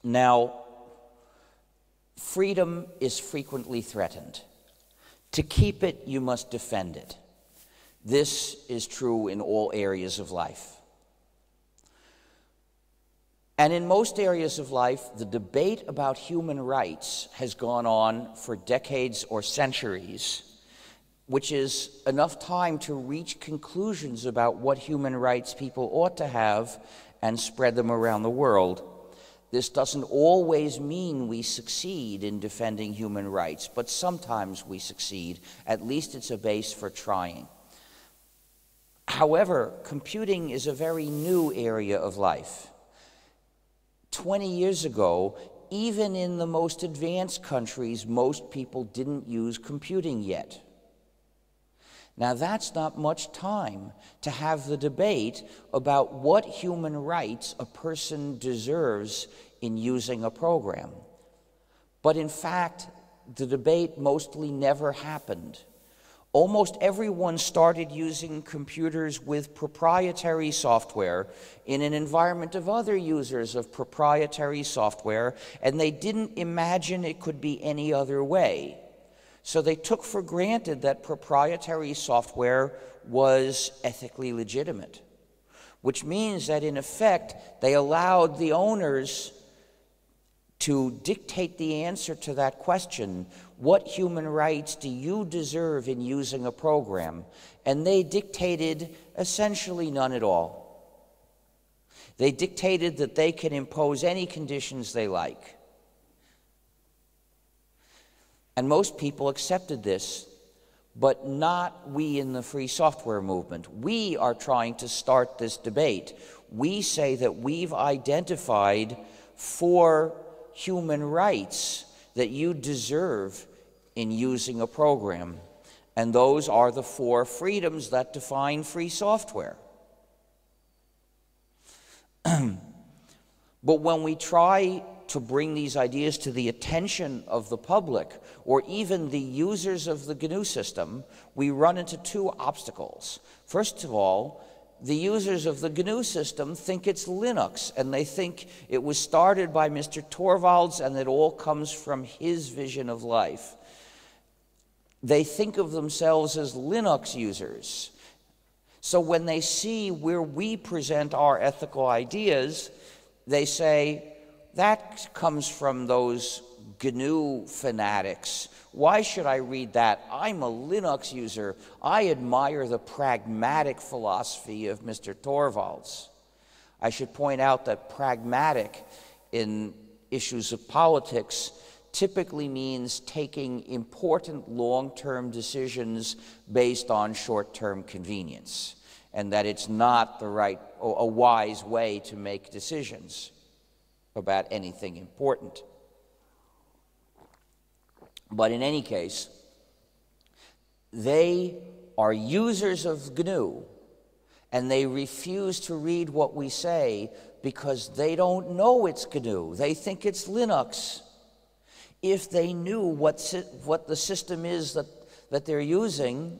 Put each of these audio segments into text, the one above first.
Now, freedom is frequently threatened. To keep it, you must defend it. This is true in all areas of life. And in most areas of life, the debate about human rights has gone on for decades or centuries, which is enough time to reach conclusions about what human rights people ought to have and spread them around the world. This doesn't always mean we succeed in defending human rights, but sometimes we succeed. At least it's a base for trying. However, computing is a very new area of life. 20 years ago, even in the most advanced countries, most people didn't use computing yet. Now, that's not much time to have the debate about what human rights a person deserves in using a program. But in fact, the debate mostly never happened. Almost everyone started using computers with proprietary software in an environment of other users of proprietary software, and they didn't imagine it could be any other way. So they took for granted that proprietary software was ethically legitimate, which means that in effect, they allowed the owners to dictate the answer to that question: what human rights do you deserve in using a program? And they dictated essentially none at all. They dictated that they can impose any conditions they like. And most people accepted this, but not we in the free software movement. We are trying to start this debate. We say that we've identified 4 human rights that you deserve in using a program, and those are the 4 freedoms that define free software. But when we try to bring these ideas to the attention of the public, or even the users of the GNU system, we run into 2 obstacles. First of all, the users of the GNU system think it's Linux, and they think it was started by Mr. Torvalds and it all comes from his vision of life. They think of themselves as Linux users. So when they see where we present our ethical ideas, they say, that comes from those GNU fanatics. Why should I read that? I'm a Linux user. I admire the pragmatic philosophy of Mr. Torvalds. I should point out that pragmatic in issues of politics typically means taking important long-term decisions based on short-term convenience, and that it's not the right or a wise way to make decisions about anything important. But in any case, they are users of GNU, and they refuse to read what we say because they don't know it's GNU. They think it's Linux. If they knew what the system is that they're using,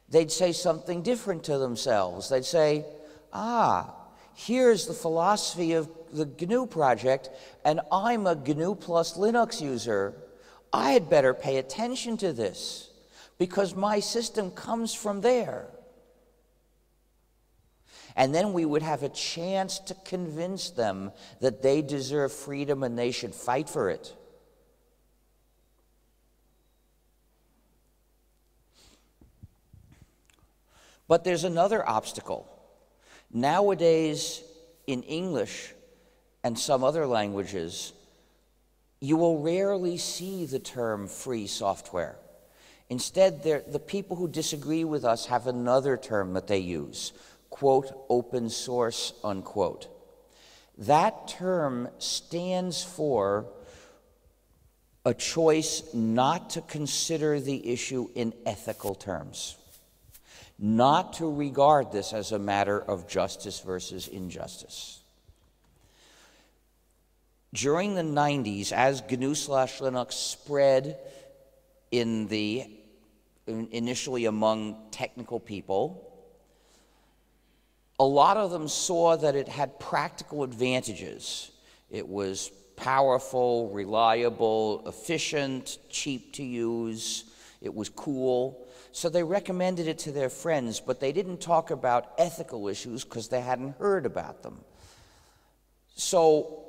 they'd say something different to themselves. They'd say, here's the philosophy of the GNU project, and I'm a GNU plus Linux user. I had better pay attention to this because my system comes from there. And then we would have a chance to convince them that they deserve freedom and they should fight for it. But there's another obstacle. Nowadays, in English and some other languages, you will rarely see the term free software. Instead, the people who disagree with us have another term that they use, quote, open source, unquote. That term stands for a choice not to consider the issue in ethical terms, not to regard this as a matter of justice versus injustice. During the 90s, as GNU/Linux spread initially among technical people, a lot of them saw that it had practical advantages. It was powerful, reliable, efficient, cheap to use. It was cool. So they recommended it to their friends, but they didn't talk about ethical issues because they hadn't heard about them. So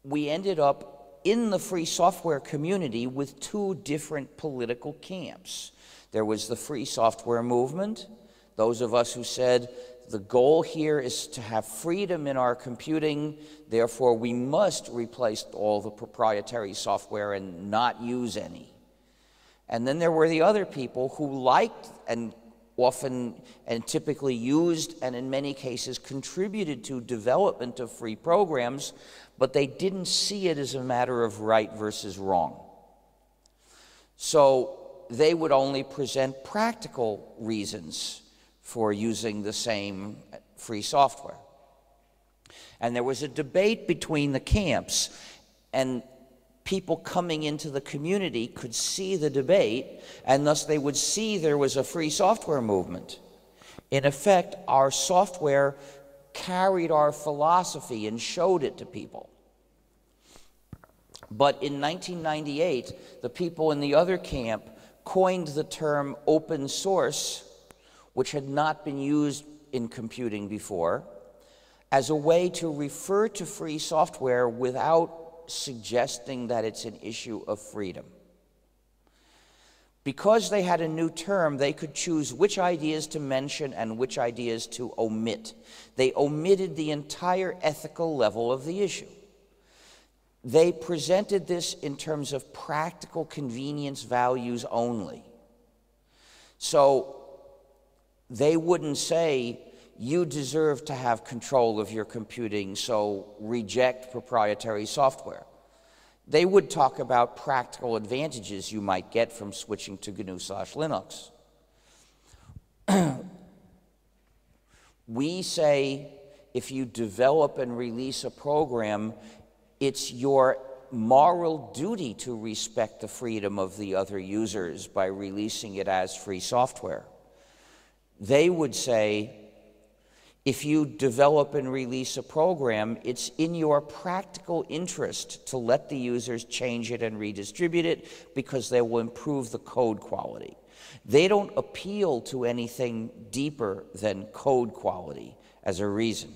we ended up in the free software community with two different political camps. There was the free software movement, those of us who said, the goal here is to have freedom in our computing, therefore we must replace all the proprietary software and not use any. And then there were the other people who liked and often and typically used and in many cases contributed to development of free programs, but they didn't see it as a matter of right versus wrong. So they would only present practical reasons for using the same free software. And there was a debate between the camps, and people coming into the community could see the debate, and thus they would see there was a free software movement. In effect, our software carried our philosophy and showed it to people. But in 1998, the people in the other camp coined the term open source, which had not been used in computing before, as a way to refer to free software without suggesting that it's an issue of freedom. Because they had a new term, they could choose which ideas to mention and which ideas to omit. They omitted the entire ethical level of the issue. They presented this in terms of practical convenience values only. So they wouldn't say, you deserve to have control of your computing, so reject proprietary software. They would talk about practical advantages you might get from switching to GNU/Linux. We say, if you develop and release a program, it's your moral duty to respect the freedom of the other users by releasing it as free software. They would say, if you develop and release a program, it's in your practical interest to let the users change it and redistribute it because they will improve the code quality. They don't appeal to anything deeper than code quality as a reason.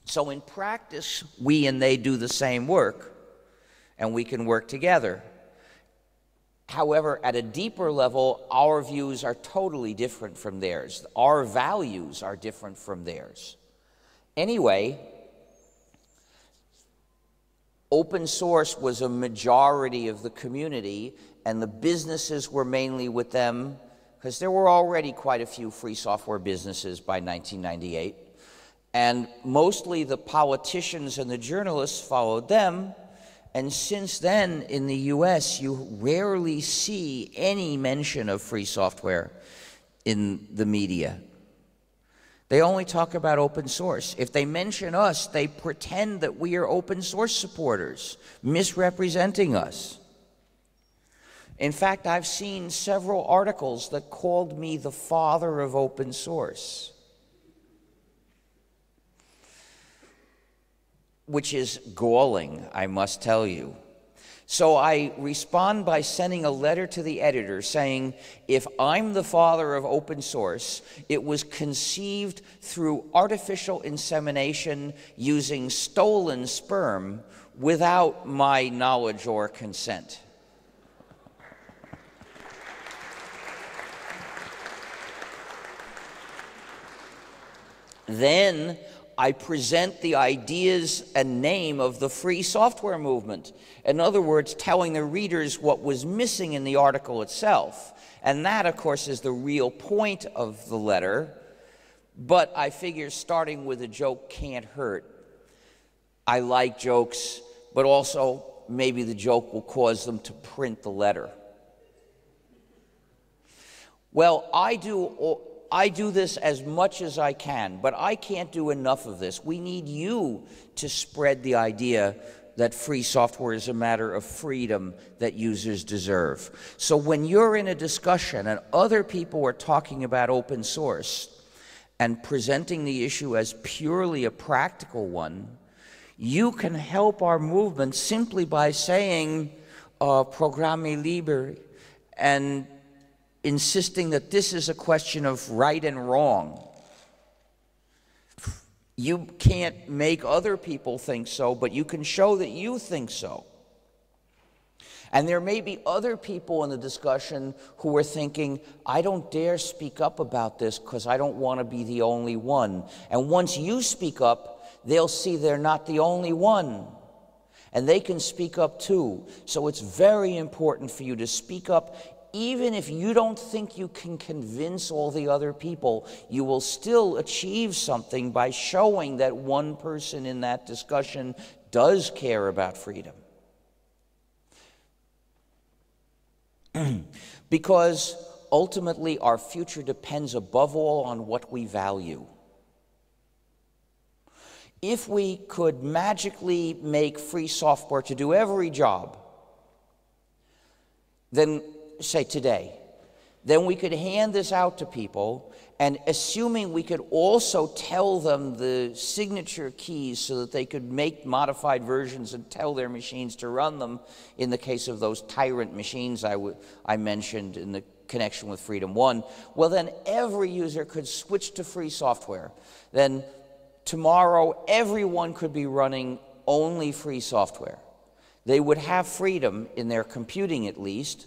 So in practice, we and they do the same work, and we can work together. However, at a deeper level, our views are totally different from theirs. Our values are different from theirs. Anyway, open source was a majority of the community, and the businesses were mainly with them, because there were already quite a few free software businesses by 1998. And mostly the politicians and the journalists followed them. And since then, in the US, you rarely see any mention of free software in the media. They only talk about open source. If they mention us, they pretend that we are open source supporters, misrepresenting us. In fact, I've seen several articles that called me the father of open source, which is galling, I must tell you. So I respond by sending a letter to the editor saying, if I'm the father of open source, it was conceived through artificial insemination using stolen sperm without my knowledge or consent. Then I present the ideas and name of the free software movement. In other words, telling the readers what was missing in the article itself. And that, of course, is the real point of the letter. But I figure starting with a joke can't hurt. I like jokes, but also maybe the joke will cause them to print the letter. Well, I do this as much as I can, but I can't do enough of this. We need you to spread the idea that free software is a matter of freedom that users deserve. So when you're in a discussion and other people are talking about open source, and presenting the issue as purely a practical one, you can help our movement simply by saying Programme Libre and insisting that this is a question of right and wrong. You can't make other people think so, but you can show that you think so. And there may be other people in the discussion who are thinking, I don't dare speak up about this because I don't want to be the only one. And once you speak up, they'll see they're not the only one. And they can speak up too. So it's very important for you to speak up. Even if you don't think you can convince all the other people, you will still achieve something by showing that one person in that discussion does care about freedom. Because ultimately our future depends above all on what we value. If we could magically make free software to do every job, then, say today, then we could hand this out to people, and assuming we could also tell them the signature keys so that they could make modified versions and tell their machines to run them, in the case of those tyrant machines I mentioned in the connection with Freedom 1, well then every user could switch to free software. Then tomorrow everyone could be running only free software. They would have freedom in their computing at least,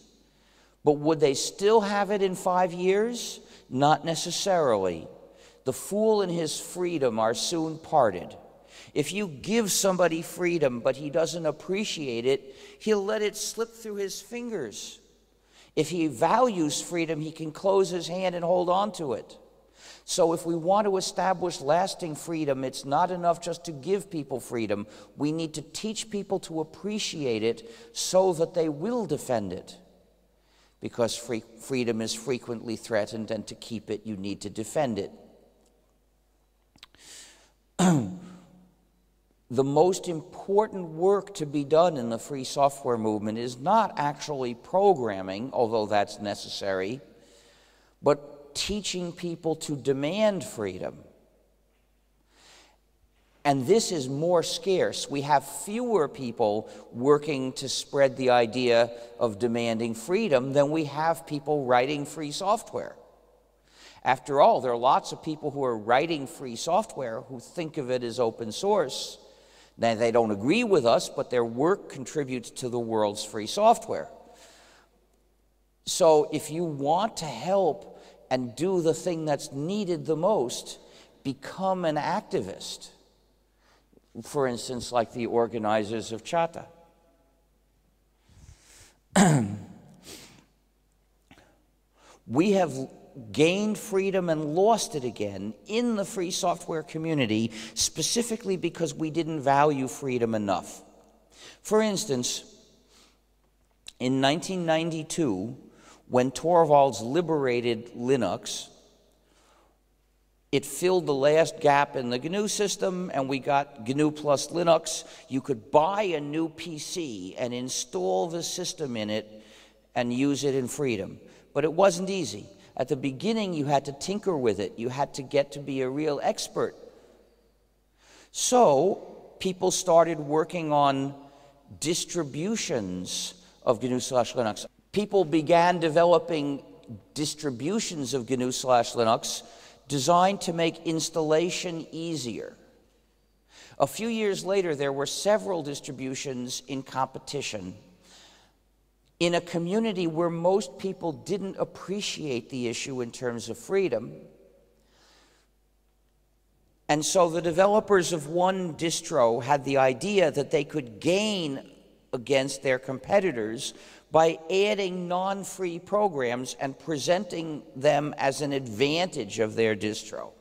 but would they still have it in 5 years? Not necessarily. The fool and his freedom are soon parted. If you give somebody freedom but he doesn't appreciate it, he'll let it slip through his fingers. If he values freedom, he can close his hand and hold on to it. So if we want to establish lasting freedom, it's not enough just to give people freedom. We need to teach people to appreciate it so that they will defend it. Because freedom is frequently threatened, and to keep it, you need to defend it. The most important work to be done in the free software movement is not actually programming, although that's necessary, but teaching people to demand freedom. And this is more scarce. We have fewer people working to spread the idea of demanding freedom than we have people writing free software. After all, there are lots of people who are writing free software who think of it as open source. Now, they don't agree with us, but their work contributes to the world's free software. So if you want to help and do the thing that's needed the most, become an activist. For instance, like the organizers of Ceata. We have gained freedom and lost it again in the free software community, specifically because we didn't value freedom enough. For instance, in 1992, when Torvalds liberated Linux, it filled the last gap in the GNU system, and we got GNU plus Linux. You could buy a new PC and install the system in it and use it in freedom. But it wasn't easy. At the beginning, you had to tinker with it. You had to get to be a real expert. So people started working on distributions of GNU/Linux. People began developing distributions of GNU/Linux designed to make installation easier. A few years later, there were several distributions in competition in a community where most people didn't appreciate the issue in terms of freedom. And so the developers of one distro had the idea that they could gain against their competitors by adding non-free programs and presenting them as an advantage of their distro.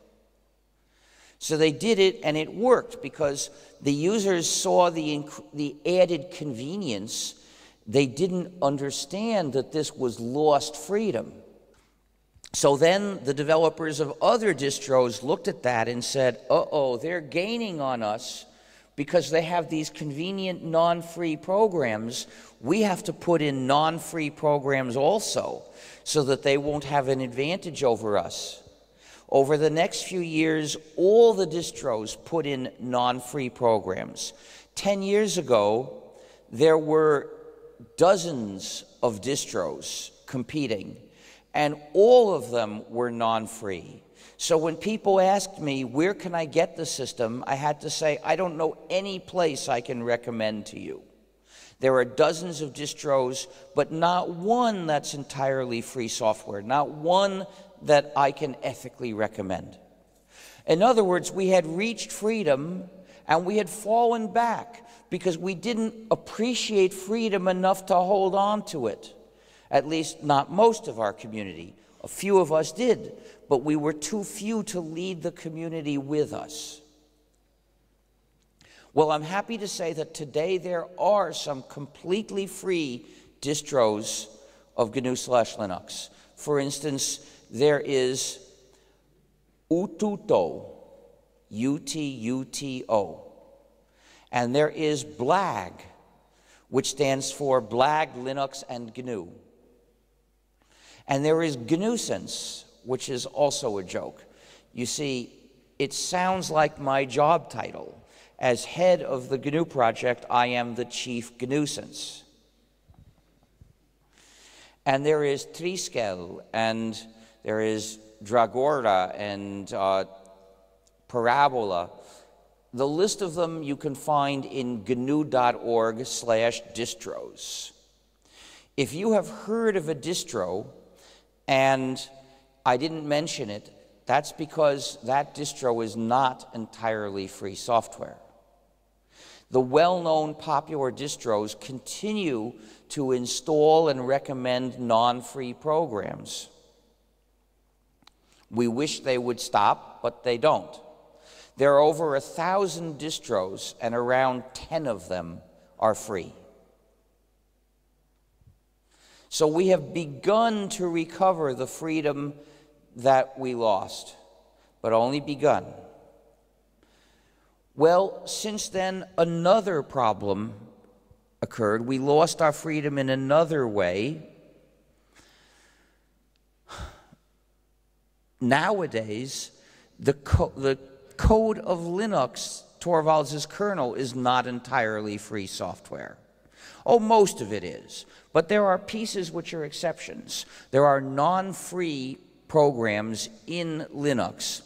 So they did it, and it worked because the users saw the added convenience. They didn't understand that this was lost freedom. So then the developers of other distros looked at that and said, uh-oh, they're gaining on us because they have these convenient non-free programs. We have to put in non-free programs also so that they won't have an advantage over us. Over the next few years, all the distros put in non-free programs. 10 years ago, there were dozens of distros competing, and all of them were non-free. So when people asked me, where can I get the system, I had to say, I don't know any place I can recommend to you. There are dozens of distros, but not one that's entirely free software, not one that I can ethically recommend. In other words, we had reached freedom and we had fallen back because we didn't appreciate freedom enough to hold on to it. At least not most of our community. A few of us did, but we were too few to lead the community with us. Well, I'm happy to say that today there are some completely free distros of GNU/Linux. For instance, there is Ututo, U-T-U-T-O. And there is BLAG, which stands for BLAG, Linux, and GNU. And there is GNUsense, which is also a joke. You see, it sounds like my job title. As head of the GNU project, I am the chief GNUsense. And there is Triskel, and there is Dragora, and Parabola. The list of them you can find in gnu.org/distros. If you have heard of a distro and I didn't mention it, that's because that distro is not entirely free software. The well-known popular distros continue to install and recommend non-free programs. We wish they would stop, but they don't. There are over 1,000 distros, and around 10 of them are free. So we have begun to recover the freedom that we lost, but only begun. Well, since then, another problem occurred. We lost our freedom in another way. Nowadays, the code of Linux, Torvalds' kernel, is not entirely free software. Oh, most of it is. But there are pieces which are exceptions. There are non-free programs in Linux.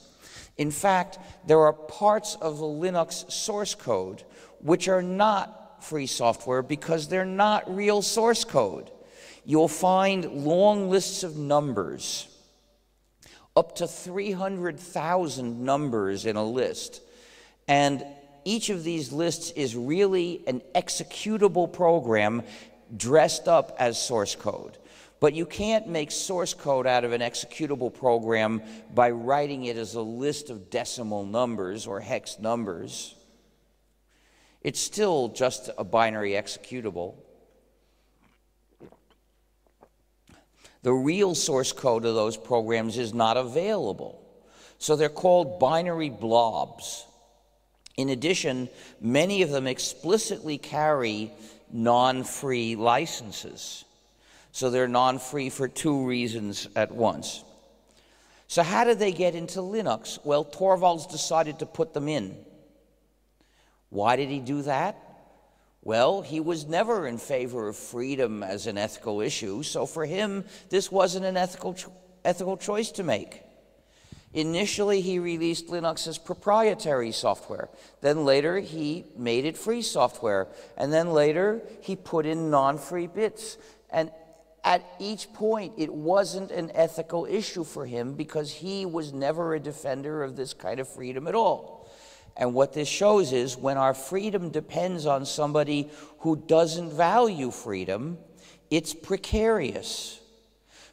In fact, there are parts of the Linux source code which are not free software because they're not real source code. You'll find long lists of numbers, up to 300,000 numbers in a list. And each of these lists is really an executable program dressed up as source code. But you can't make source code out of an executable program by writing it as a list of decimal numbers or hex numbers. It's still just a binary executable. The real source code of those programs is not available. So they're called binary blobs. In addition, many of them explicitly carry non-free licenses. So they're non-free for two reasons at once. So how did they get into Linux? Well, Torvalds decided to put them in. Why did he do that? Well, he was never in favor of freedom as an ethical issue, so for him, this wasn't an ethical choice to make. Initially, he released Linux as proprietary software. Then later, he made it free software. And then later, he put in non-free bits. And at each point, it wasn't an ethical issue for him because he was never a defender of this kind of freedom at all. And what this shows is when our freedom depends on somebody who doesn't value freedom, it's precarious.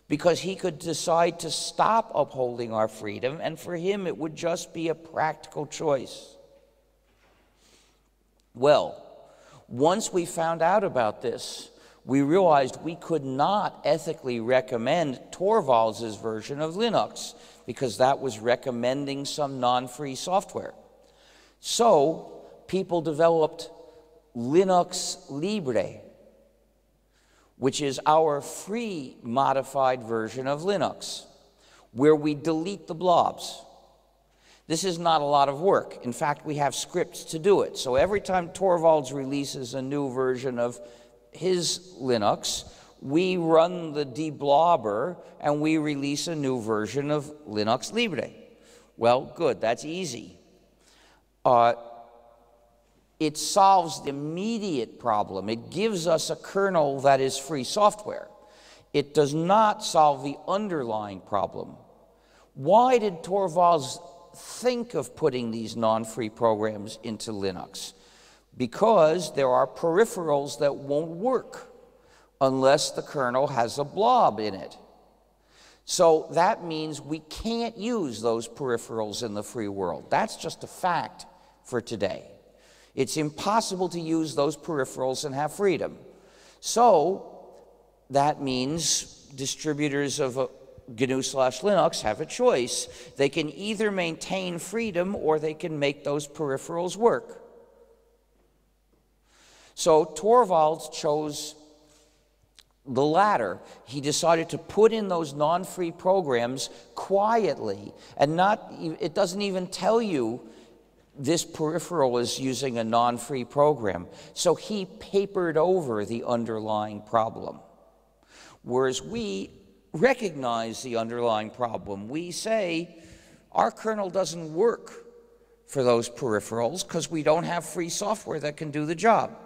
Because he could decide to stop upholding our freedom, and for him it would just be a practical choice. Well, once we found out about this, we realized we could not ethically recommend Torvalds' version of Linux, because that was recommending some non-free software. So people developed Linux Libre, which is our free modified version of Linux. where we delete the blobs. This is not a lot of work. In fact, we have scripts to do it. So every time Torvalds releases a new version of his Linux, we run the deblobber and we release a new version of Linux Libre. Well, good, that's easy. It solves the immediate problem. It gives us a kernel that is free software. It does not solve the underlying problem. Why did Torvalds think of putting these non-free programs into Linux? Because there are peripherals that won't work unless the kernel has a blob in it. So that means we can't use those peripherals in the free world. That's just a fact for today. It's impossible to use those peripherals and have freedom. So that means distributors of GNU/Linux have a choice. They can either maintain freedom or they can make those peripherals work. So Torvalds chose the latter. He decided to put in those non-free programs quietly, and it doesn't even tell you this peripheral is using a non-free program. So he papered over the underlying problem. Whereas we recognize the underlying problem. We say our kernel doesn't work for those peripherals because we don't have free software that can do the job.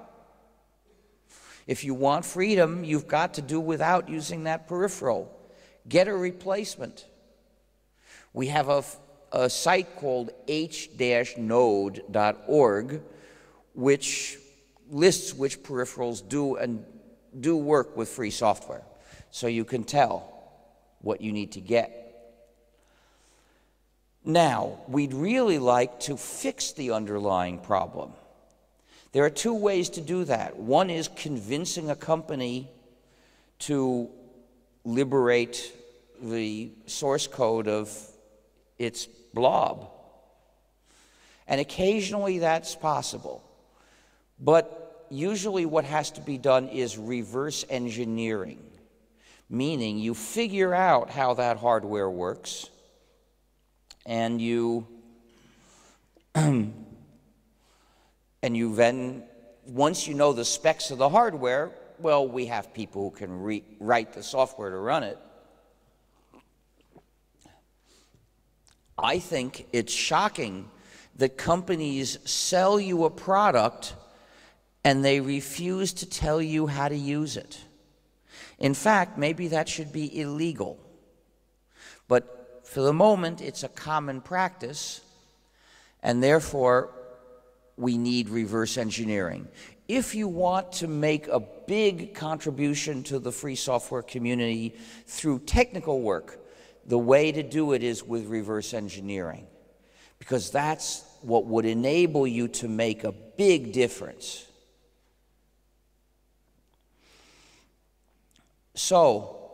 If you want freedom, you've got to do without using that peripheral. Get a replacement. We have a site called h-node.org, which lists which peripherals do work with free software, so you can tell what you need to get. Now, we'd really like to fix the underlying problem. There are two ways to do that. One is convincing a company to liberate the source code of its blob. And occasionally that's possible. But usually what has to be done is reverse engineering, meaning you figure out how that hardware works, and you then, once you know the specs of the hardware, well, we have people who can write the software to run it. I think it's shocking that companies sell you a product and they refuse to tell you how to use it. In fact, maybe that should be illegal. But for the moment, it's a common practice, and therefore, we need reverse engineering. If you want to make a big contribution to the free software community through technical work, the way to do it is with reverse engineering, because that's what would enable you to make a big difference. So,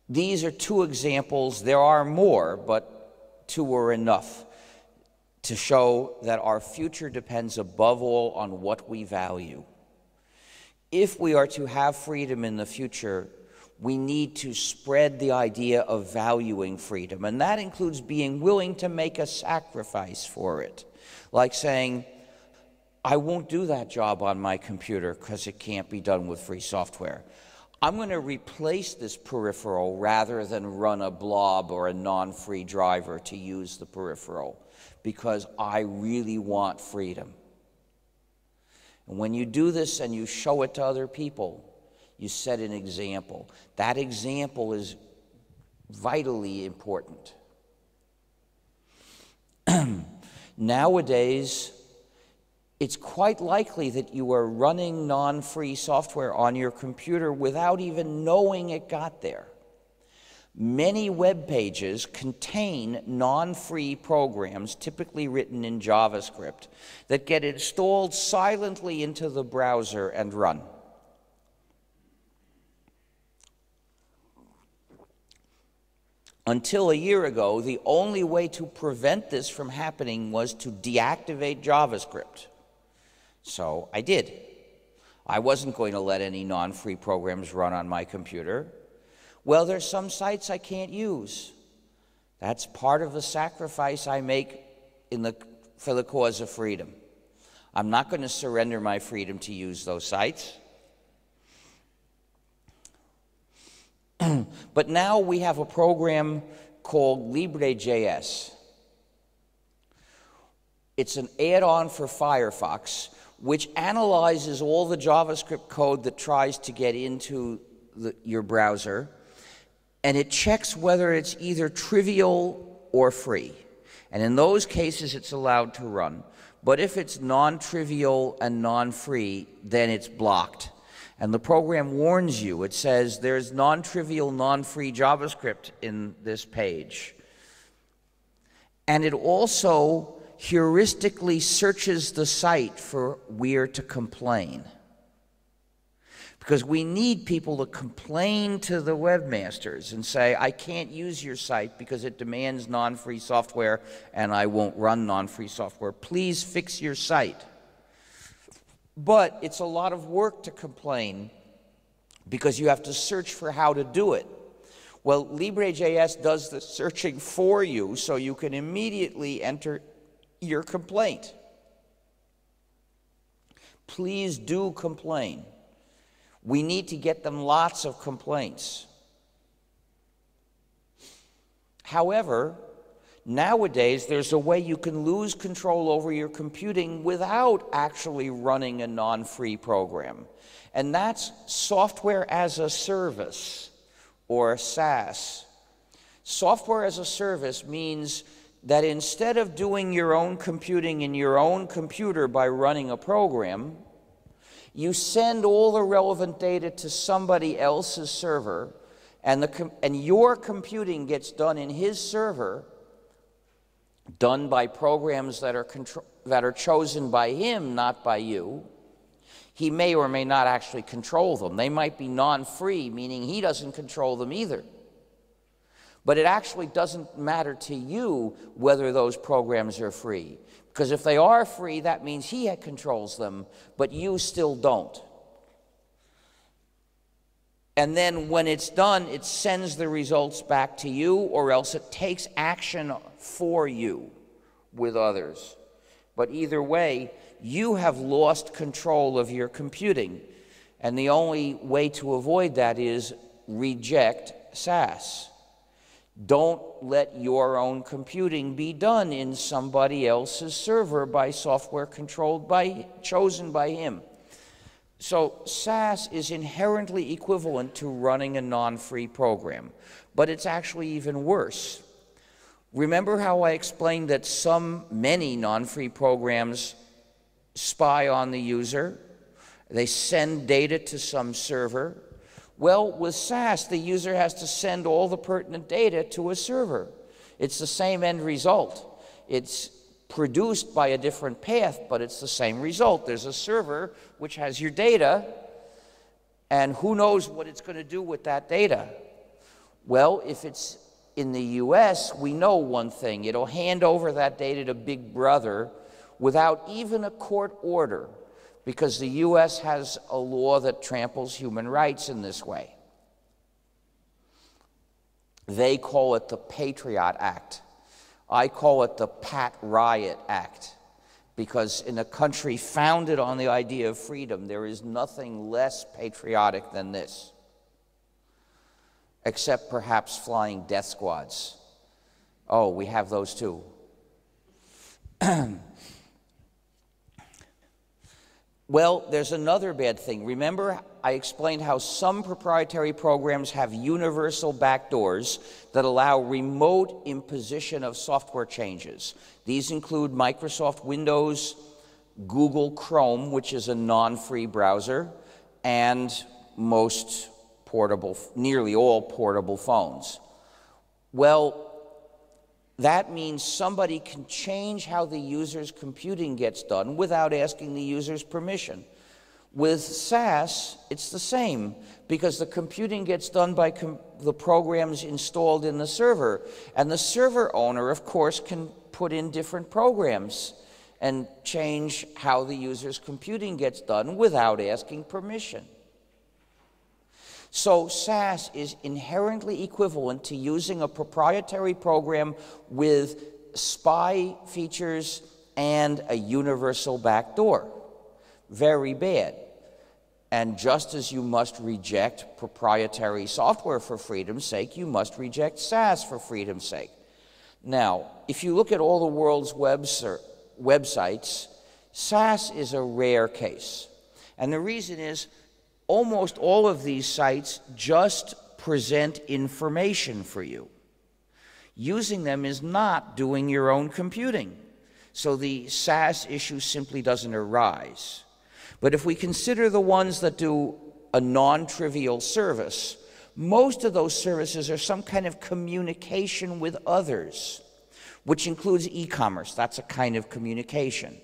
these are two examples. There are more, but two are enough to show that our future depends above all on what we value. If we are to have freedom in the future, we need to spread the idea of valuing freedom, and that includes being willing to make a sacrifice for it, like saying, I won't do that job on my computer because it can't be done with free software. I'm going to replace this peripheral rather than run a blob or a non-free driver to use the peripheral, because I really want freedom. And when you do this and you show it to other people, you set an example. That example is vitally important. Nowadays, it's quite likely that you are running non-free software on your computer without even knowing it got there. Many web pages contain non-free programs, typically written in JavaScript, that get installed silently into the browser and run. Until a year ago, the only way to prevent this from happening was to deactivate JavaScript. So I did. I wasn't going to let any non-free programs run on my computer. Well, there's some sites I can't use. That's part of the sacrifice I make for the cause of freedom. I'm not going to surrender my freedom to use those sites. But now we have a program called Libre.js. It's an add-on for Firefox, which analyzes all the JavaScript code that tries to get into your browser, and it checks whether it's either trivial or free. And in those cases, it's allowed to run. But if it's non-trivial and non-free, then it's blocked. And the program warns you. It says there's non-trivial, non-free JavaScript in this page. And it also heuristically searches the site for where to complain. Because we need people to complain to the webmasters and say, I can't use your site because it demands non-free software and I won't run non-free software. Please fix your site. But it's a lot of work to complain because you have to search for how to do it. Well, Libre.js does the searching for you so you can immediately enter your complaint. Please do complain. We need to get them lots of complaints. However, nowadays there's a way you can lose control over your computing without actually running a non-free program. And that's software as a service, or SaaS. Software as a service means that instead of doing your own computing in your own computer by running a program, you send all the relevant data to somebody else's server, and your computing gets done in his server, done by programs that are chosen by him, not by you. He may or may not actually control them. They might be non-free, meaning he doesn't control them either. But it actually doesn't matter to you whether those programs are free. Because if they are free, that means he controls them, but you still don't. And then when it's done, it sends the results back to you, or else it takes action for you with others. But either way, you have lost control of your computing. And the only way to avoid that is reject SaaS. Don't let your own computing be done in somebody else's server by software chosen by him. So SaaS is inherently equivalent to running a non-free program, but it's actually even worse. Remember how I explained that many non-free programs spy on the user? They send data to some server. Well, with SaaS, the user has to send all the pertinent data to a server. It's the same end result. It's produced by a different path, but it's the same result. There's a server which has your data, and who knows what it's going to do with that data? Well, if it's in the US, we know one thing. It'll hand over that data to Big Brother without even a court order, because the US has a law that tramples human rights in this way. They call it the Patriot Act. I call it the Pat Riot Act, because in a country founded on the idea of freedom, there is nothing less patriotic than this, except perhaps flying death squads. Oh, we have those too. Well, there's another bad thing. Remember, I explained how some proprietary programs have universal backdoors that allow remote imposition of software changes. These include Microsoft Windows, Google Chrome, which is a non-free browser, and nearly all portable phones. Well, that means somebody can change how the user's computing gets done without asking the user's permission. With SaaS, it's the same, because the computing gets done by the programs installed in the server. And the server owner, of course, can put in different programs and change how the user's computing gets done without asking permission. So SAS is inherently equivalent to using a proprietary program with spy features and a universal backdoor. Very bad. And just as you must reject proprietary software for freedom's sake, you must reject SAS for freedom's sake. Now, if you look at all the world's websites, SAS is a rare case. And the reason is, almost all of these sites just present information for you. Using them is not doing your own computing. So the SAS issue simply doesn't arise. But if we consider the ones that do a non-trivial service, most of those services are some kind of communication with others, which includes e-commerce. That's a kind of communication.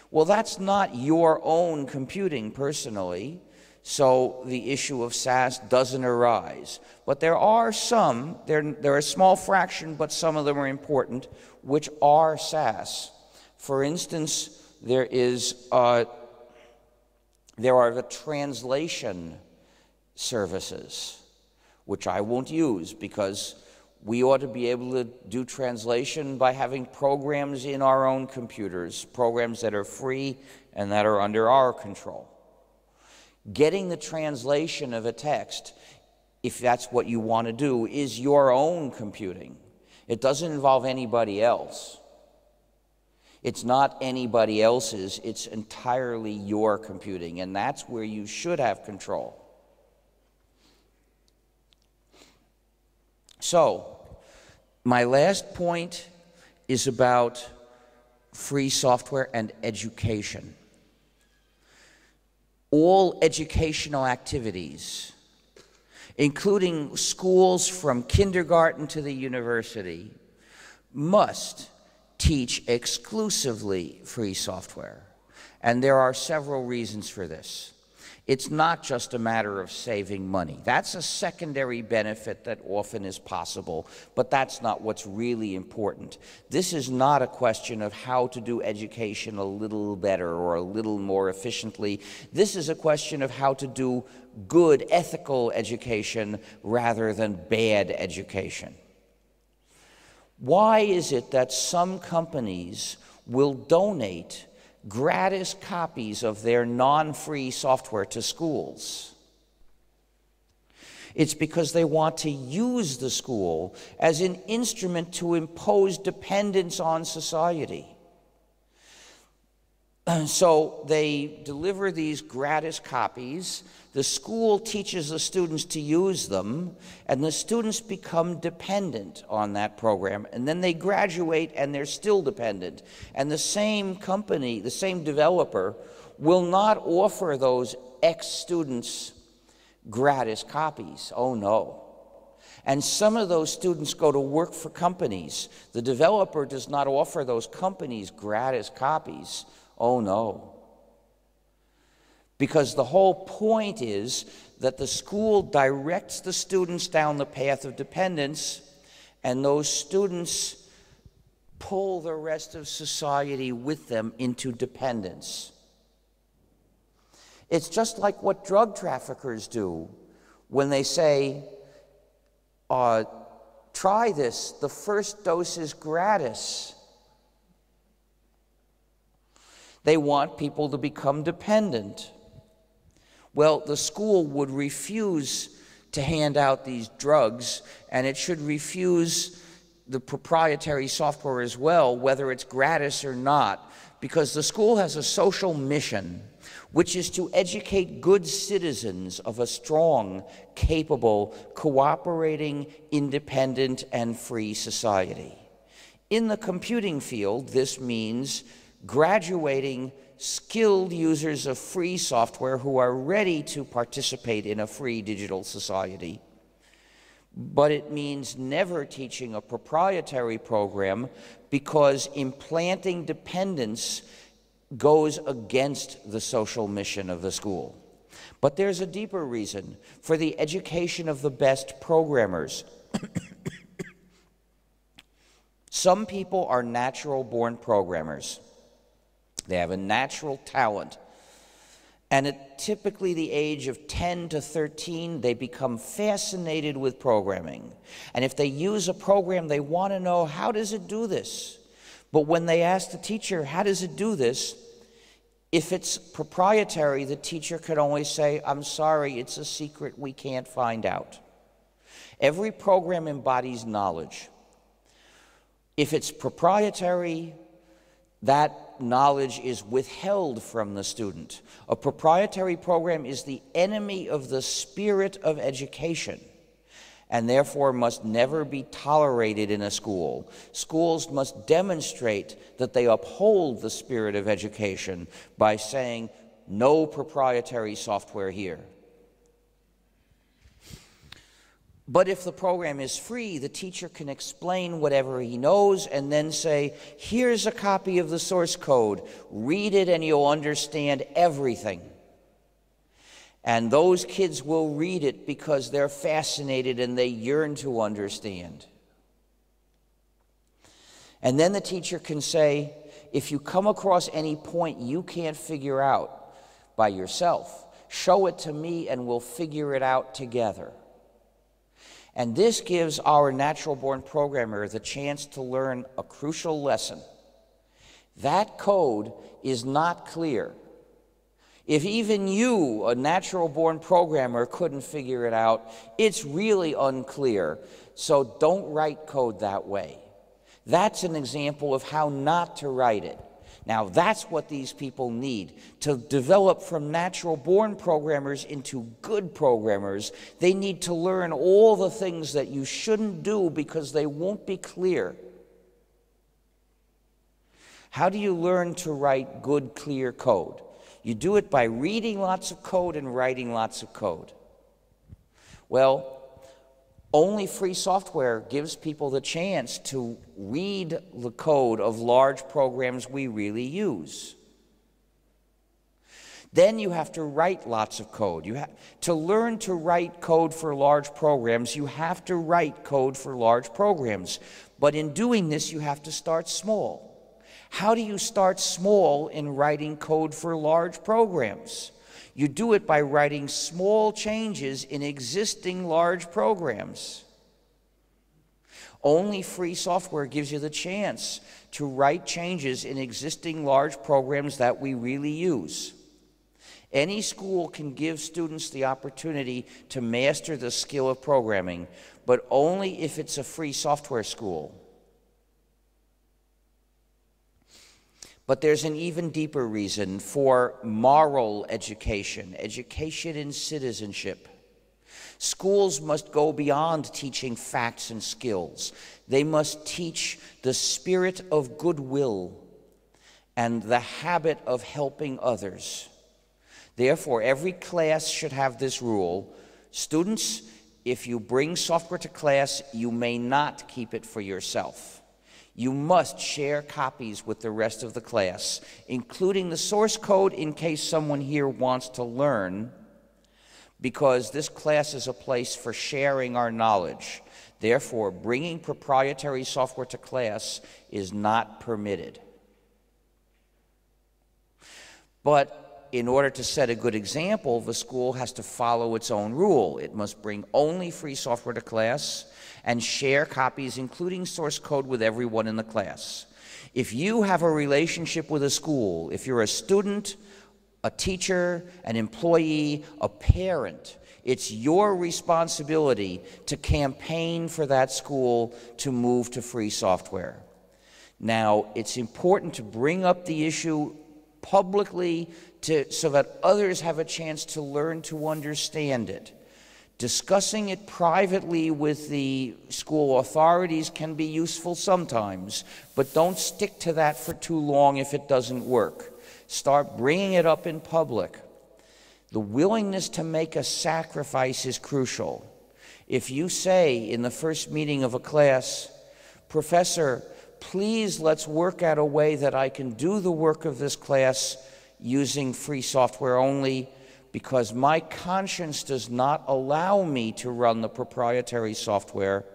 Well, that's not your own computing personally, so the issue of SAS doesn't arise. But there are some, they're a small fraction, but some of them are important, which are SAS. For instance, there are the translation services, which I won't use because we ought to be able to do translation by having programs in our own computers, programs that are free and that are under our control. Getting the translation of a text, if that's what you want to do, is your own computing. It doesn't involve anybody else. It's not anybody else's, it's entirely your computing, and that's where you should have control. So, my last point is about free software and education. All educational activities, including schools from kindergarten to the university, must teach exclusively free software. And there are several reasons for this. It's not just a matter of saving money. That's a secondary benefit that often is possible, but that's not what's really important. This is not a question of how to do education a little better or a little more efficiently. This is a question of how to do good, ethical education rather than bad education. Why is it that some companies will donate gratis copies of their non-free software to schools? It's because they want to use the school as an instrument to impose dependence on society. So they deliver these gratis copies, the school teaches the students to use them, and the students become dependent on that program, and then they graduate and they're still dependent. And the same company, the same developer, will not offer those ex-students gratis copies. Oh no. And some of those students go to work for companies. The developer does not offer those companies gratis copies. Oh no. Because the whole point is that the school directs the students down the path of dependence, and those students pull the rest of society with them into dependence. It's just like what drug traffickers do when they say, try this, the first dose is gratis. They want people to become dependent. Well, the school would refuse to hand out these drugs, and it should refuse the proprietary software as well, whether it's gratis or not, because the school has a social mission, which is to educate good citizens of a strong, capable, cooperating, independent, and free society. In the computing field, this means graduating skilled users of free software who are ready to participate in a free digital society. But it means never teaching a proprietary program, because implanting dependence goes against the social mission of the school. But there's a deeper reason for the education of the best programmers. Some people are natural-born programmers. They have a natural talent. And at typically the age of 10 to 13, they become fascinated with programming. And if they use a program, they want to know, how does it do this? But when they ask the teacher, how does it do this? If it's proprietary, the teacher could always say, I'm sorry, it's a secret, we can't find out. Every program embodies knowledge. If it's proprietary, that knowledge is withheld from the student. A proprietary program is the enemy of the spirit of education, and therefore must never be tolerated in a school. Schools must demonstrate that they uphold the spirit of education by saying, no proprietary software here. But if the program is free, the teacher can explain whatever he knows and then say, here's a copy of the source code. Read it and you'll understand everything. And those kids will read it because they're fascinated and they yearn to understand. And then the teacher can say, if you come across any point you can't figure out by yourself, show it to me and we'll figure it out together. And this gives our natural-born programmer the chance to learn a crucial lesson. That code is not clear. If even you, a natural-born programmer, couldn't figure it out, it's really unclear. So don't write code that way. That's an example of how not to write it. Now, that's what these people need. To develop from natural-born programmers into good programmers, they need to learn all the things that you shouldn't do because they won't be clear. How do you learn to write good, clear code? You do it by reading lots of code and writing lots of code. Well, only free software gives people the chance to read the code of large programs we really use. Then you have to write lots of code. To learn to write code for large programs, you have to write code for large programs. But in doing this, you have to start small. How do you start small in writing code for large programs? You do it by writing small changes in existing large programs. Only free software gives you the chance to write changes in existing large programs that we really use. Any school can give students the opportunity to master the skill of programming, but only if it's a free software school. But there's an even deeper reason for moral education, education in citizenship. Schools must go beyond teaching facts and skills. They must teach the spirit of goodwill and the habit of helping others. Therefore, every class should have this rule. Students, if you bring software to class, you may not keep it for yourself. You must share copies with the rest of the class, including the source code in case someone here wants to learn, because this class is a place for sharing our knowledge. Therefore, bringing proprietary software to class is not permitted. But in order to set a good example, the school has to follow its own rule. It must bring only free software to class and share copies, including source code, with everyone in the class. If you have a relationship with a school, if you're a student, a teacher, an employee, a parent, it's your responsibility to campaign for that school to move to free software. Now, it's important to bring up the issue publicly so that others have a chance to learn to understand it. Discussing it privately with the school authorities can be useful sometimes, but don't stick to that for too long if it doesn't work. Start bringing it up in public. The willingness to make a sacrifice is crucial. If you say in the first meeting of a class, "Professor, please let's work out a way that I can do the work of this class using free software only, because my conscience does not allow me to run the proprietary software,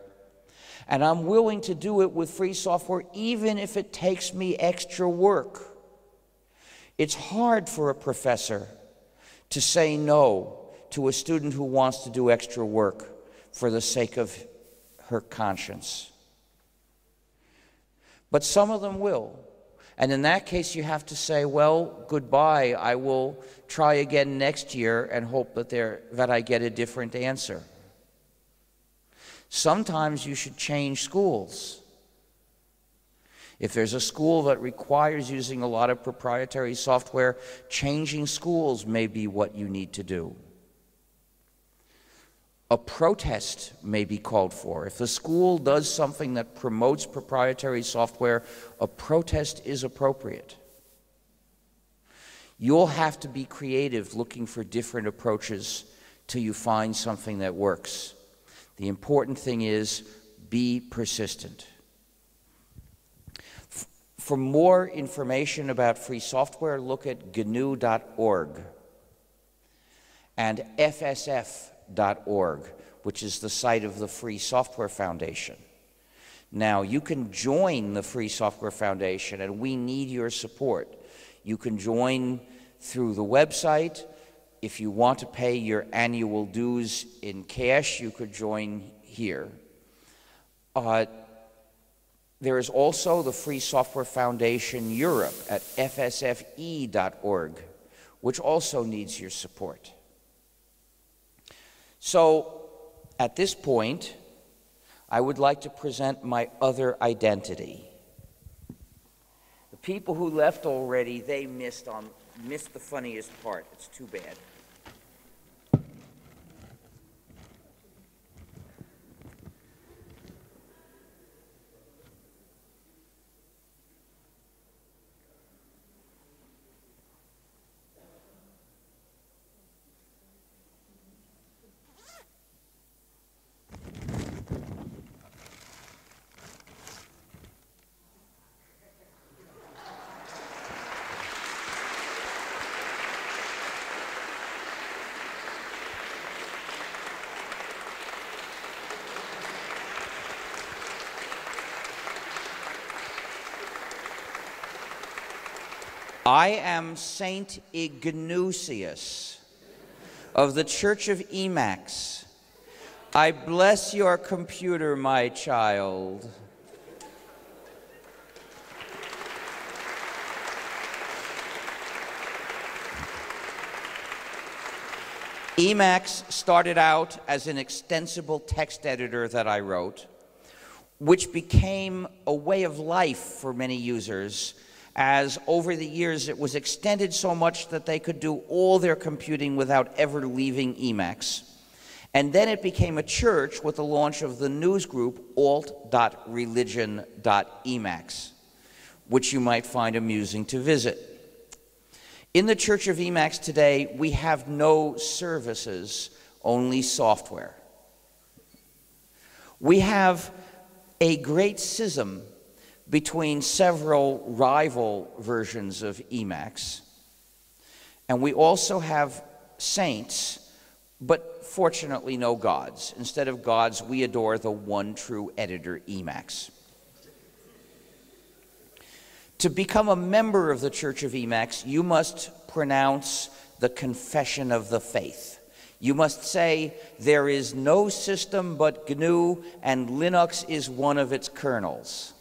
and I'm willing to do it with free software even if it takes me extra work." It's hard for a professor to say no to a student who wants to do extra work for the sake of her conscience. But some of them will. And in that case, you have to say, well, goodbye. I will try again next year and hope that I get a different answer. Sometimes you should change schools. If there's a school that requires using a lot of proprietary software, changing schools may be what you need to do. A protest may be called for. If the school does something that promotes proprietary software, a protest is appropriate. You'll have to be creative, looking for different approaches till you find something that works. The important thing is, be persistent. For more information about free software, look at GNU.org and FSF.org, which is the site of the Free Software Foundation. Now, you can join the Free Software Foundation, and we need your support. You can join through the website. If you want to pay your annual dues in cash, you could join here. There is also the Free Software Foundation Europe at fsfe.org, which also needs your support. So, at this point, I would like to present my other identity. The people who left already, they missed the funniest part. It's too bad. I am Saint Ignatius of the Church of Emacs. I bless your computer, my child. Emacs started out as an extensible text editor that I wrote, which became a way of life for many users, as over the years it was extended so much that they could do all their computing without ever leaving Emacs. And then it became a church with the launch of the news group alt.religion.emacs, which you might find amusing to visit. In the Church of Emacs today, we have no services, only software. We have a great schism between several rival versions of Emacs, and we also have saints, but fortunately no gods. Instead of gods, we adore the one true editor, Emacs. To become a member of the Church of Emacs, you must pronounce the Confession of the Faith. You must say, there is no system but GNU, and Linux is one of its kernels.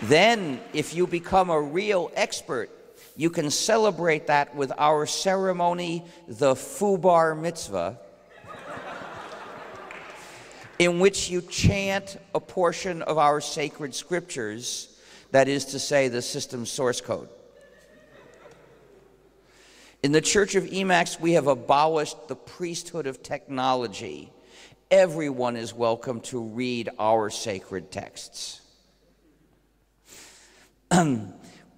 Then, if you become a real expert, you can celebrate that with our ceremony, the Fubar Mitzvah, in which you chant a portion of our sacred scriptures, that is to say, the system source code. In the Church of Emacs, we have abolished the priesthood of technology. Everyone is welcome to read our sacred texts.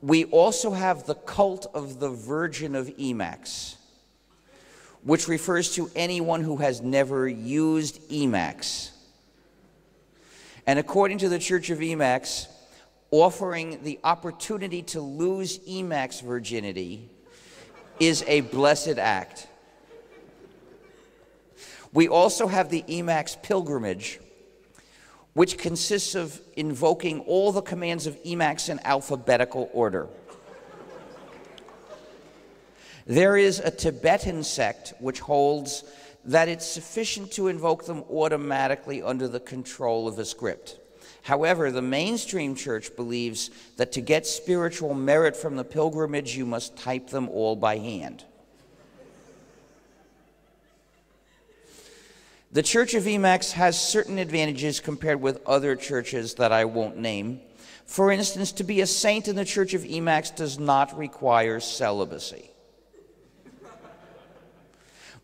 We also have the cult of the Virgin of Emacs, which refers to anyone who has never used Emacs. And according to the Church of Emacs, offering the opportunity to lose Emacs virginity is a blessed act. We also have the Emacs pilgrimage, which consists of invoking all the commands of Emacs in alphabetical order. There is a Tibetan sect which holds that it's sufficient to invoke them automatically under the control of a script. However, the mainstream church believes that to get spiritual merit from the pilgrimage, you must type them all by hand. The Church of Emacs has certain advantages compared with other churches that I won't name. For instance, to be a saint in the Church of Emacs does not require celibacy.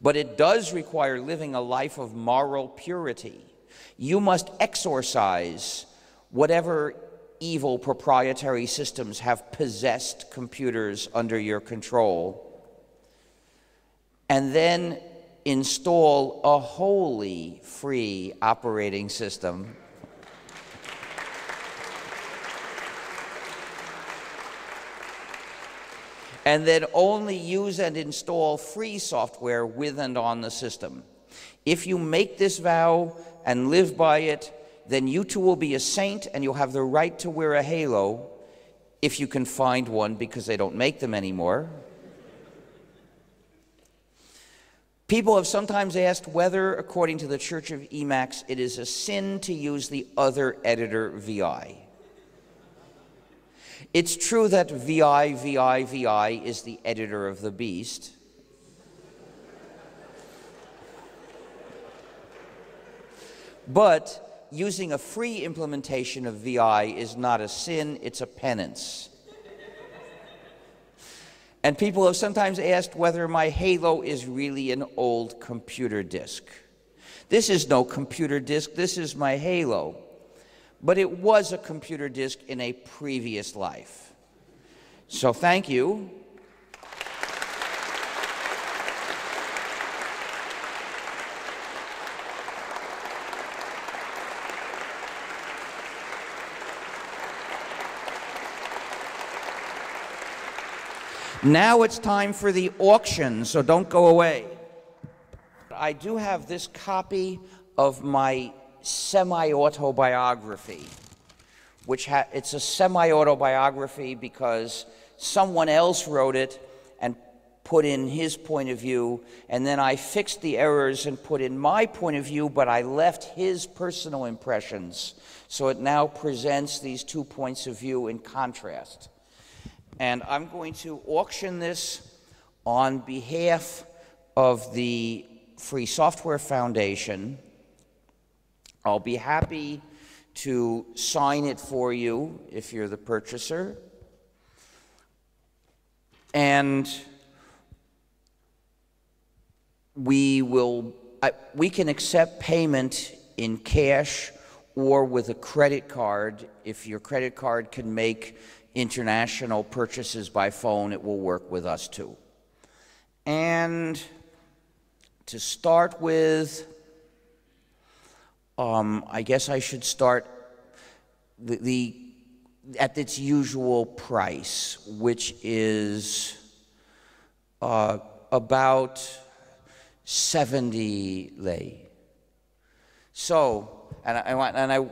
But it does require living a life of moral purity. You must exorcise whatever evil proprietary systems have possessed computers under your control, and then install a wholly free operating system and then only use and install free software with and on the system. If you make this vow and live by it, then you too will be a saint and you'll have the right to wear a halo, if you can find one, because they don't make them anymore. People have sometimes asked whether, according to the Church of Emacs, it is a sin to use the other editor VI. It's true that VI is the editor of the beast. But using a free implementation of VI is not a sin, it's a penance. And people have sometimes asked whether my Halo is really an old computer disk. This is no computer disk, this is my Halo. But it was a computer disk in a previous life. So thank you. Now it's time for the auction, so don't go away. I do have this copy of my semi-autobiography, which it's a semi-autobiography because someone else wrote it and put in his point of view, and then I fixed the errors and put in my point of view, but I left his personal impressions. So it now presents these two points of view in contrast. And I'm going to auction this on behalf of the Free Software Foundation. I'll be happy to sign it for you if you're the purchaser. And we can accept payment in cash or with a credit card. If your credit card can make international purchases by phone, it will work with us too. And to start with, I guess I should start at its usual price, which is about 70 lei. So, and I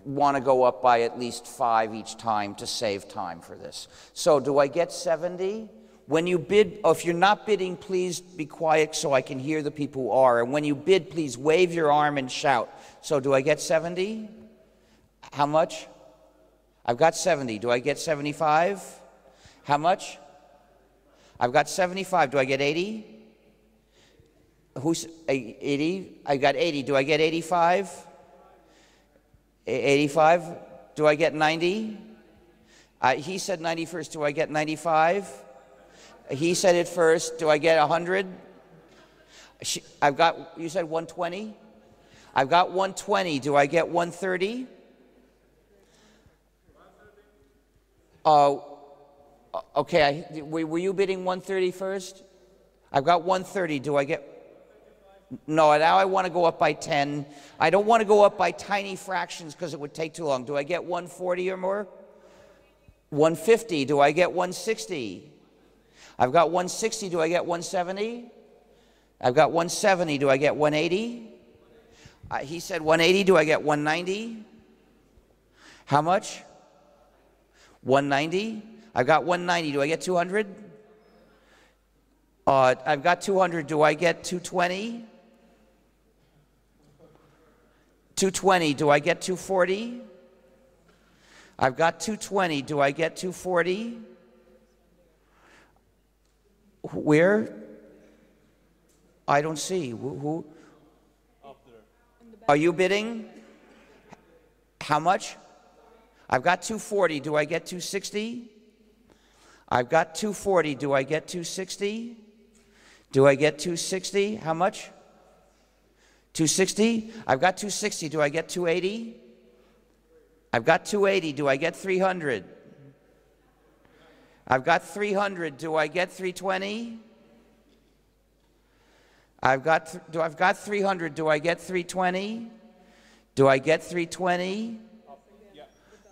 want to go up by at least 5 each time to save time for this. So do I get 70? When you bid, if you're not bidding, please be quiet so I can hear the people who are. And when you bid, please wave your arm and shout. So do I get 70? How much? I've got 70. Do I get 75? How much? I've got 75. Do I get 80? Who's 80? I got 80. Do I get 85? 85? Do I get 90? He said 90 first. Do I get 95? He said it first. Do I get 100? You said 120? I've got 120. Do I get 130? Okay. Were you bidding 130 first? I've got 130. Do I get... No, now I want to go up by 10. I don't want to go up by tiny fractions because it would take too long. Do I get 140 or more? 150. Do I get 160? I've got 160. Do I get 170? I've got 170. Do I get 180? He said 180. Do I get 190? How much? 190? I've got 190. Do I get 200? I've got 200. Do I get 220? 220. Do I get 240? I've got 220. Do I get 240? Where? I don't see. Who? Up there. Are you bidding? How much? I've got 240. Do I get 260? I've got 240. Do I get 260? Do I get 260? How much? 260? I've got 260. Do I get 280? I've got 280. Do I get 300? I've got 300. Do I get 320? I've got 300. Do I get 320? Do I get 320?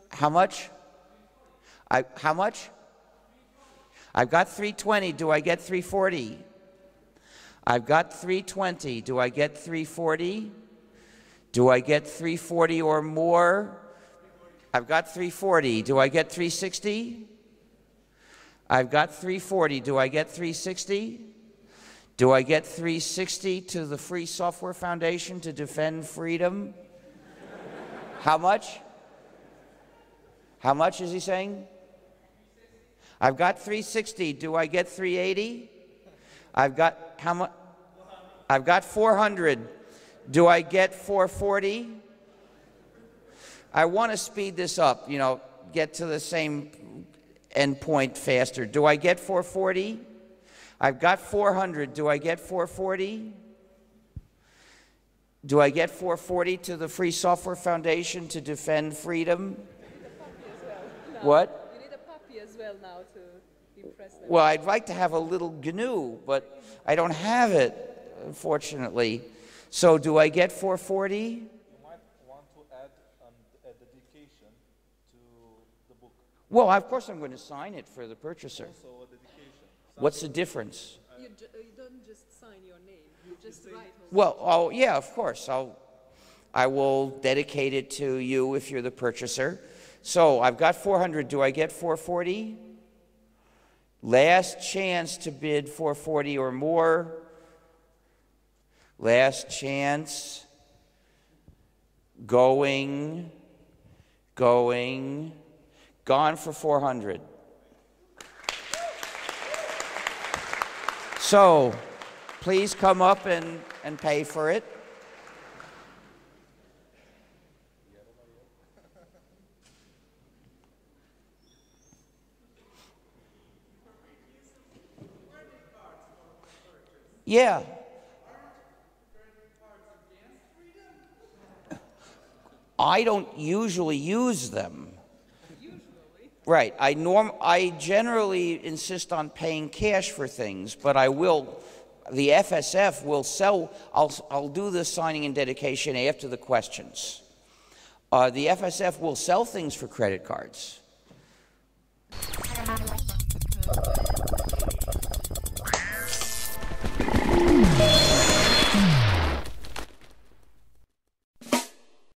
How much? How much? I've got 320. Do I get 340? I've got 320. Do I get 340? Do I get 340 or more? I've got 340. Do I get 360? I've got 340. Do I get 360? Do I get 360 to the Free Software Foundation to defend freedom? How much? How much is he saying? I've got 360. Do I get 380? I've got how much? I've got 400. Do I get 440? I want to speed this up, you know, get to the same end point faster. Do I get 440? I've got 400. Do I get 440? Do I get 440 to the Free Software Foundation to defend freedom? What? You need a puppy as well now to impress them. Well, I'd like to have a little GNU, but I don't have it, unfortunately. So do I get 440? You might want to add a dedication to the book. Well, of course I'm going to sign it for the purchaser. Also a dedication. What's the difference? You don't just sign your name, you just write. Well, oh, yeah, of course. I will dedicate it to you if you're the purchaser. So I've got 400. Do I get 440? Last chance to bid 440 or more. Last chance. Going. Gone for 400. So please come up and pay for it. Yeah. I don't usually use them. Right. I generally insist on paying cash for things, but I will. The FSF will sell. I'll do the signing and dedication after the questions. The FSF will sell things for credit cards.